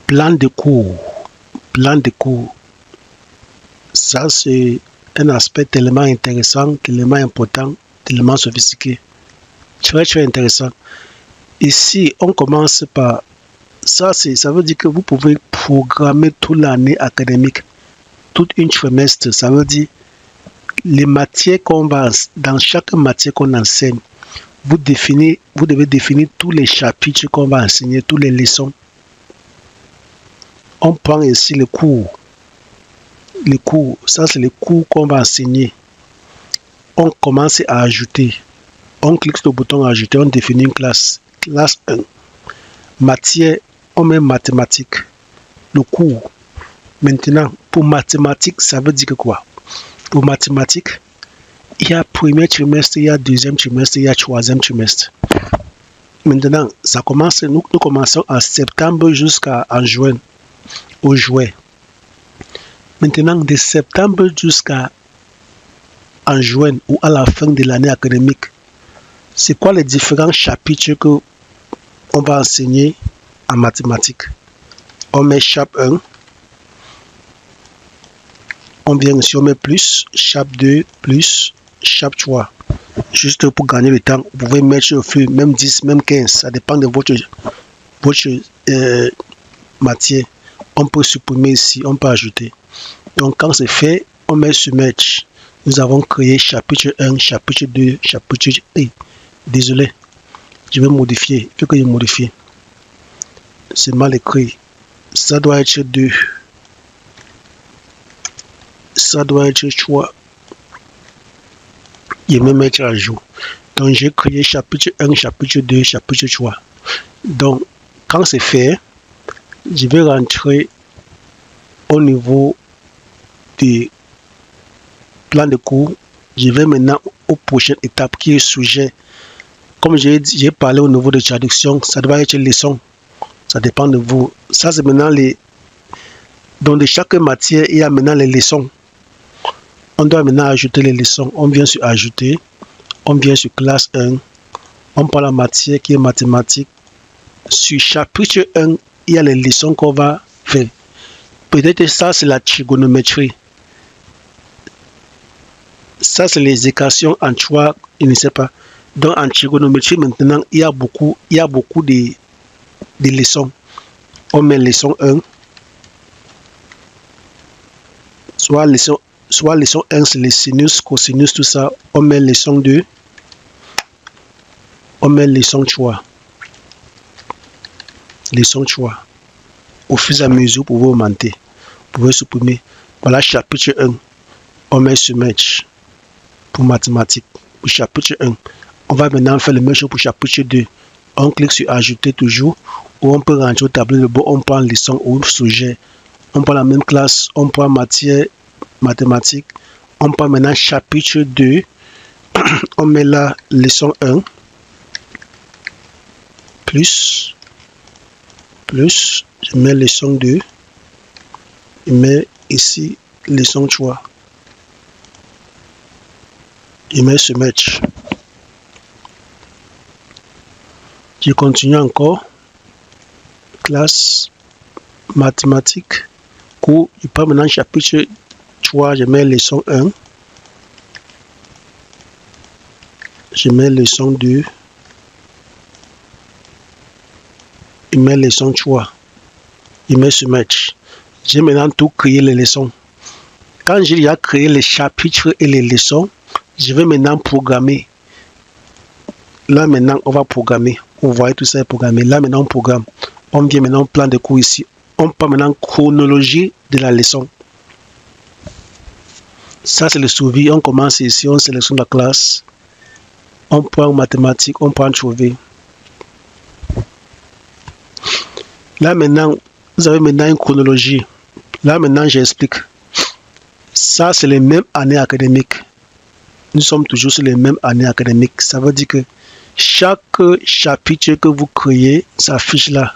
Plan de cours. Plan de cours. Ça, c'est un aspect tellement intéressant, tellement important, tellement sophistiqué. Très, très intéressant. Ici, on commence par... Ça veut dire que vous pouvez programmer toute l'année académique, toute une trimestre. Ça veut dire les matières qu'on va... Dans chaque matière qu'on enseigne, vous devez définir tous les chapitres qu'on va enseigner, toutes les leçons. On prend ici le cours. Les cours, ça c'est les cours qu'on va enseigner. On commence à ajouter. On clique sur le bouton ajouter, on définit une classe. Classe 1. Matière, on met mathématiques. Le cours. Maintenant, pour mathématiques, ça veut dire quoi? Pour mathématiques, il y a premier trimestre, il y a deuxième trimestre, il y a troisième trimestre. Maintenant, ça commence, nous commençons en septembre jusqu'à juin. Au juin. Maintenant, de septembre jusqu'à en juin ou à la fin de l'année académique, c'est quoi les différents chapitres que on va enseigner en mathématiques? On met chapitre 1, on vient ici, on met plus, chapitre 2, plus, chapitre 3. Juste pour gagner le temps, vous pouvez mettre au fur, même 10, même 15, ça dépend de votre matière. On peut supprimer ici, on peut ajouter. Donc, quand c'est fait, on met sur Match. Nous avons créé chapitre 1, chapitre 2, chapitre... Désolé, je vais modifier. Il faut que je modifie. C'est mal écrit. Ça doit être 2. Ça doit être 3. Je vais mettre à jour. Donc, j'ai créé chapitre 1, chapitre 2, chapitre 3. Donc, quand c'est fait, je vais rentrer au niveau des plans de cours. Je vais maintenant aux prochaines étapes qui est sujet. Comme j'ai parlé au niveau de traduction, ça doit être leçon. Ça dépend de vous. Ça, c'est maintenant les... Donc, de chaque matière, il y a maintenant les leçons. On doit maintenant ajouter les leçons. On vient sur ajouter. On vient sur classe 1. On prend la matière qui est mathématique. Sur chapitre 1, il y a les leçons qu'on va faire. Peut-être ça, c'est la trigonométrie. Ça, c'est les équations en 3, je ne sais pas. Donc, en trigonométrie, maintenant, il y a beaucoup de leçons. On met leçon 1. Soit leçon 1, c'est les sinus, cosinus, tout ça. On met leçon 2. On met leçon 3. Leçon 3. Au fur et à mesure, vous pouvez augmenter. Vous pouvez supprimer. Voilà, chapitre 1. On met sur Match pour mathématiques. Pour chapitre 1. On va maintenant faire le même chose pour chapitre 2. On clique sur ajouter toujours. Ou on peut rentrer au tableau de bord. On prend leçon ou sujet. On prend la même classe. On prend matière mathématiques. On prend maintenant chapitre 2. On met là leçon 1. Plus. Je mets leçon 2. Je mets ici leçon 3. Je mets ce match. Je continue encore. Classe mathématiques. Cours. Je prends maintenant chapitre 3. Je mets leçon 1. Je mets leçon 2. Je mets leçon 3. Je mets ce match. J'ai maintenant tout créé les leçons. Quand j'ai déjà créé les chapitres et les leçons, je vais maintenant programmer. Là maintenant, on va programmer. Vous voyez tout ça est programmé. Là maintenant, on programme. On vient maintenant au plan de cours ici. On prend maintenant chronologie de la leçon. Ça, c'est le suivi. On commence ici, on sélectionne la classe. On prend mathématiques, on prend trouver. Là maintenant, vous avez maintenant une chronologie. Là maintenant, j'explique. Ça, c'est les mêmes années académiques. Nous sommes toujours sur les mêmes années académiques. Ça veut dire que chaque chapitre que vous créez s'affiche là.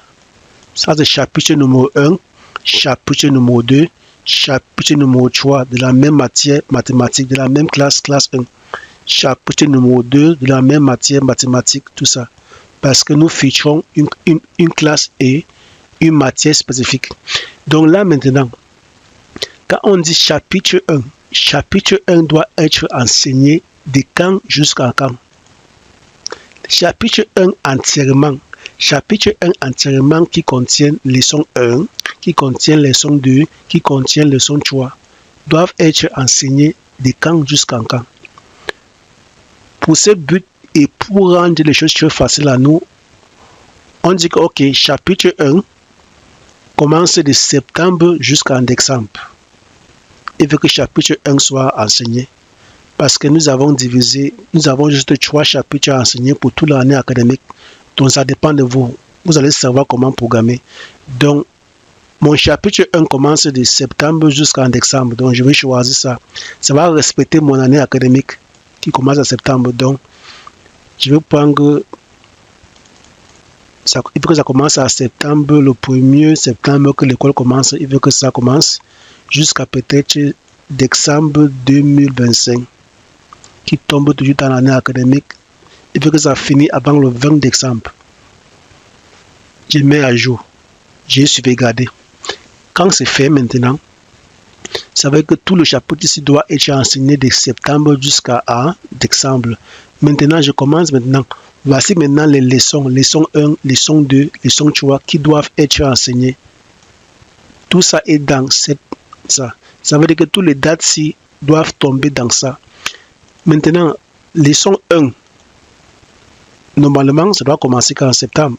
Ça, c'est chapitre numéro 1, chapitre numéro 2, chapitre numéro 3 de la même matière mathématique, de la même classe 1. Chapitre numéro 2 de la même matière mathématique, tout ça. Parce que nous featurons une classe E une matière spécifique. Donc là maintenant, quand on dit chapitre 1 doit être enseigné de quand jusqu'à quand? Chapitre 1 entièrement. Chapitre 1 entièrement qui contient leçon 1, qui contient leçon 2, qui contient leçon 3, doivent être enseignés de quand jusqu'à quand. Pour ce but et pour rendre les choses très faciles à nous, on dit que ok, chapitre 1 commence de septembre jusqu'en décembre. Il veut que chapitre 1 soit enseigné. Parce que nous avons juste 3 chapitres à enseigner pour toute l'année académique. Donc ça dépend de vous. Vous allez savoir comment programmer. Donc, mon chapitre 1 commence de septembre jusqu'en décembre. Donc, je vais choisir ça. Ça va respecter mon année académique qui commence en septembre. Donc, je vais prendre... il faut que ça commence à septembre, le 1er septembre que l'école commence. Il veut que ça commence jusqu'à peut-être décembre 2025. Qui tombe toujours dans l'année académique. Il veut que ça finisse avant le 20 décembre. Je mets à jour. J'ai sauvegardé. Quand c'est fait maintenant, ça veut dire que tout le chapitre ici doit être enseigné de septembre jusqu'à décembre. Maintenant, je commence maintenant. Voici maintenant les leçons. Leçon 1, leçon 2, leçon 3 qui doivent être enseignées. Tout ça est dans ça. Ça veut dire que toutes les dates-ci doivent tomber dans ça. Maintenant, leçon 1, normalement, ça doit commencer qu'en septembre.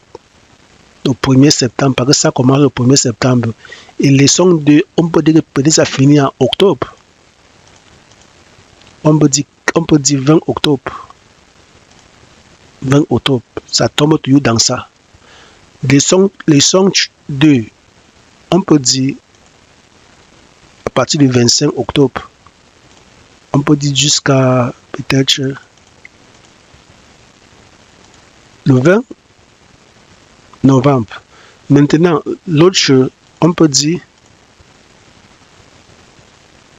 Au 1er septembre, parce que ça commence le 1er septembre. Et leçon 2, on peut dire que peut-être ça finit en octobre. On peut dire 20 octobre. 20 octobre, ça tombe toujours dans ça. Leçon 2, on peut dire à partir du 25 octobre. On peut dire jusqu'à peut-être le 20 novembre. Maintenant, l'autre chose, on peut dire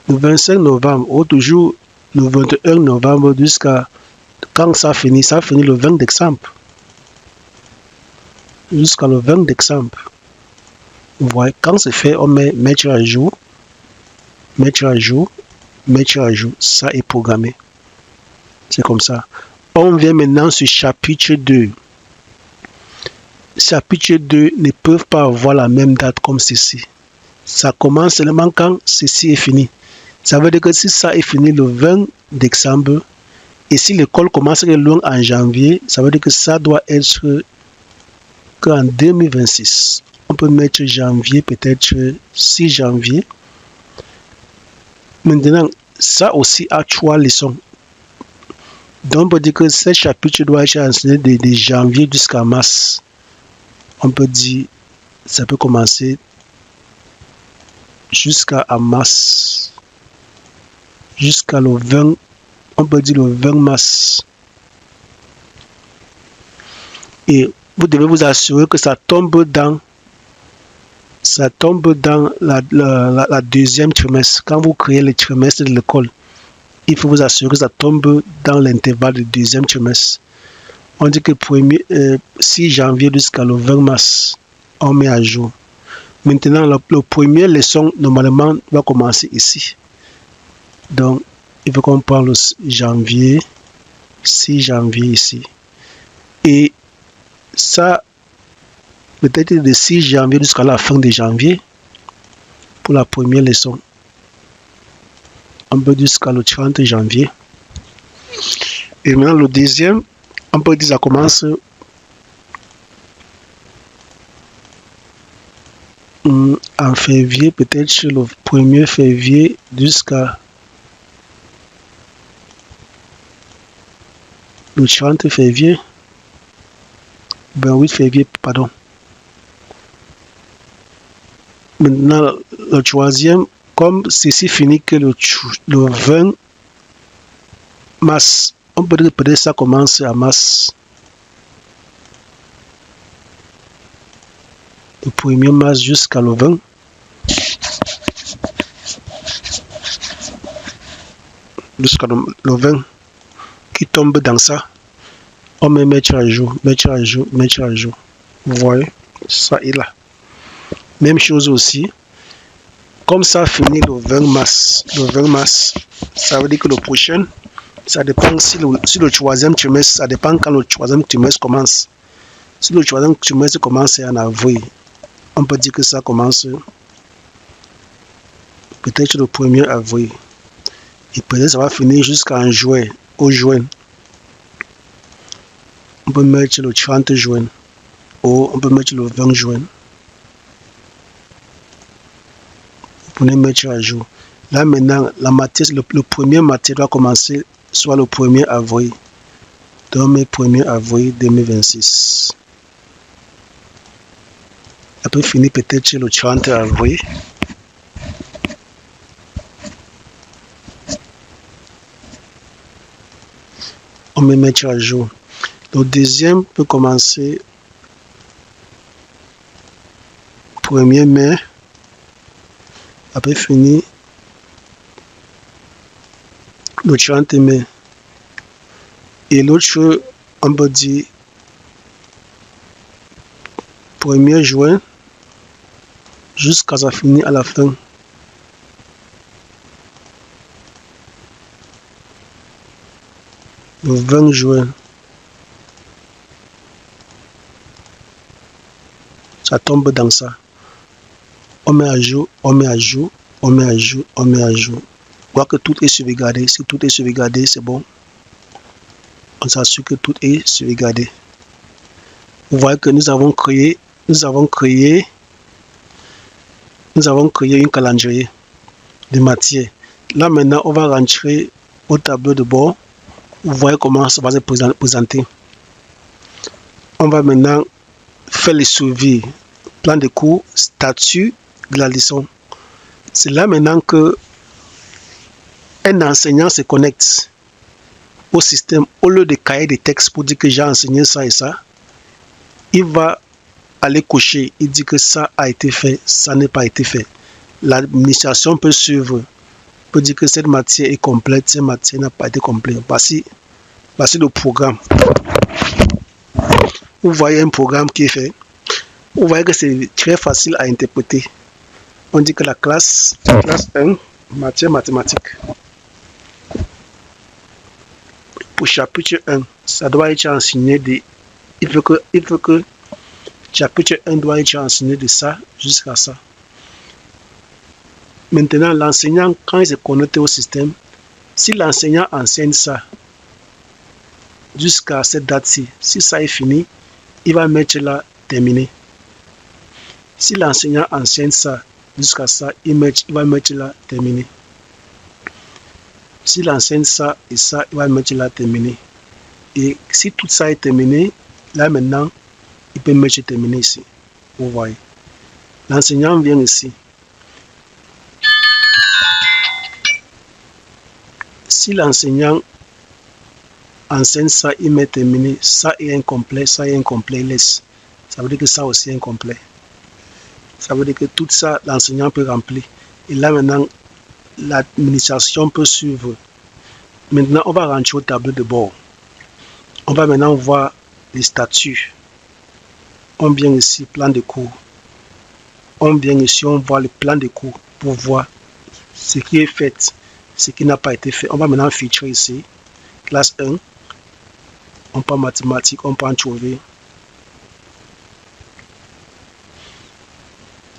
le 25 novembre ou toujours le 21 novembre jusqu'à quand ça finit le 20 décembre. Jusqu'à le 20 décembre. Vous voyez, quand c'est fait, on met mettre à jour. Ça est programmé. C'est comme ça. On vient maintenant sur chapitre 2. Chapitre 2 ne peuvent pas avoir la même date comme ceci. Ça commence seulement quand ceci est fini. Ça veut dire que si ça est fini le 20 décembre, et si l'école commence loin en janvier, ça veut dire que ça doit être qu'en 2026. On peut mettre janvier, peut-être 6 janvier. Maintenant, ça aussi a 3 leçons. Donc, on peut dire que ce chapitre doit être enseigné de janvier jusqu'à mars. On peut dire, ça peut commencer jusqu'à mars. Jusqu'à le 20, on peut dire le 20 mars. Et vous devez vous assurer que ça tombe dans la deuxième trimestre. Quand vous créez le trimestre de l'école, il faut vous assurer que ça tombe dans l'intervalle du deuxième trimestre. On dit que 6 janvier jusqu'à le 20 mars, on met à jour. Maintenant, le premier leçon, normalement, va commencer ici. Donc, il faut qu'on parle le janvier, 6 janvier ici. Et ça, peut-être de 6 janvier jusqu'à la fin de janvier, pour la première leçon. On peut dire jusqu'à le 30 janvier. Et maintenant, le deuxième, on peut dire que ça commence en février, peut-être le 1er février jusqu'à le 30 février. 28 février, pardon. Maintenant, le troisième, comme ceci finit que le 20 mars, on peut dire que peut-être ça commence à mars. Le 1er mars jusqu'à le 20. Jusqu'à le 20. Qui tombe dans ça. On met mettre à jour. Vous voyez, ça est là. Même chose aussi. Comme ça finit le 20 mars, ça veut dire que le prochain, ça dépend si le troisième trimestre, ça dépend quand le troisième trimestre commence. Si le troisième trimestre commence en avril, on peut dire que ça commence peut-être le 1er avril. Et peut-être ça va finir jusqu'en juin, au juin. On peut mettre le 30 juin ou on peut mettre le 20 juin. Pour les mettre à jour. Là maintenant, la matière, le premier matière doit commencer soit le 1er avril. Donc, le 1er avril 2026. Après, finir peut-être le 30 avril. On met mettre à jour. Le deuxième peut commencer 1er mai. Après, finir le 30 mai. Et l'autre, on peut dire 1er juin jusqu'à ça finir à la fin. Le 20 juin. Ça tombe dans ça. On met à jour, on met à jour, on met à jour, on met à jour. Voir que tout est sauvegardé. Si tout est sauvegardé, c'est bon. On s'assure que tout est sauvegardé. Vous voyez que nous avons créé un calendrier de matière. Là maintenant, on va rentrer au tableau de bord. Vous voyez comment ça va se présenter. On va maintenant faire les suivis, plan de cours, statut de la leçon. C'est là maintenant que un enseignant se connecte au système au lieu de cahier des textes pour dire que j'ai enseigné ça et ça. Il va aller cocher, il dit que ça a été fait, ça n'a pas été fait. L'administration peut suivre, peut dire que cette matière est complète, cette matière n'a pas été complète. Voici le programme. Vous voyez un programme qui est fait. Vous voyez que c'est très facile à interpréter. On dit que la classe 1, matière mathématiques. Pour chapitre 1, ça doit être enseigné de... Il faut que chapitre 1 doit être enseigné de ça jusqu'à ça. Maintenant, l'enseignant, quand il se connecte au système, si l'enseignant enseigne ça jusqu'à cette date-ci, si ça est fini, il va mettre là terminé. Si l'enseignant enseigne ça jusqu'à ça, il va mettre là terminé. S'il enseigne ça et ça, il va mettre là terminé. Et si tout ça est terminé, là maintenant, il peut mettre terminé ici. Vous voyez. L'enseignant vient ici. Si l'enseignant enseigne ça, il met terminé. Ça est incomplet, il laisse. Ça veut dire que ça aussi est incomplet. Ça veut dire que tout ça, l'enseignant peut remplir. Et là maintenant, l'administration peut suivre. Maintenant, on va rentrer au tableau de bord. On va maintenant voir les statuts. On vient ici, plan de cours. On vient ici, on voit le plan de cours pour voir ce qui est fait, ce qui n'a pas été fait. On va maintenant filtrer ici. Classe 1. On prend mathématiques, on peut en trouver.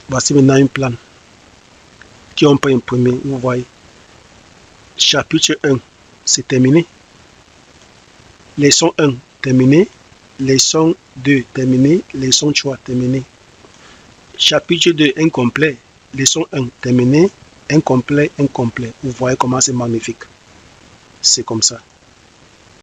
Voici maintenant un plan qui on peut imprimer. Vous voyez. Chapitre 1, c'est terminé. Leçon 1, terminé. Leçon 2, terminé. Leçon 3, terminé. Chapitre 2, incomplet. Leçon 1, terminé. Incomplet, incomplet. Vous voyez comment c'est magnifique. C'est comme ça.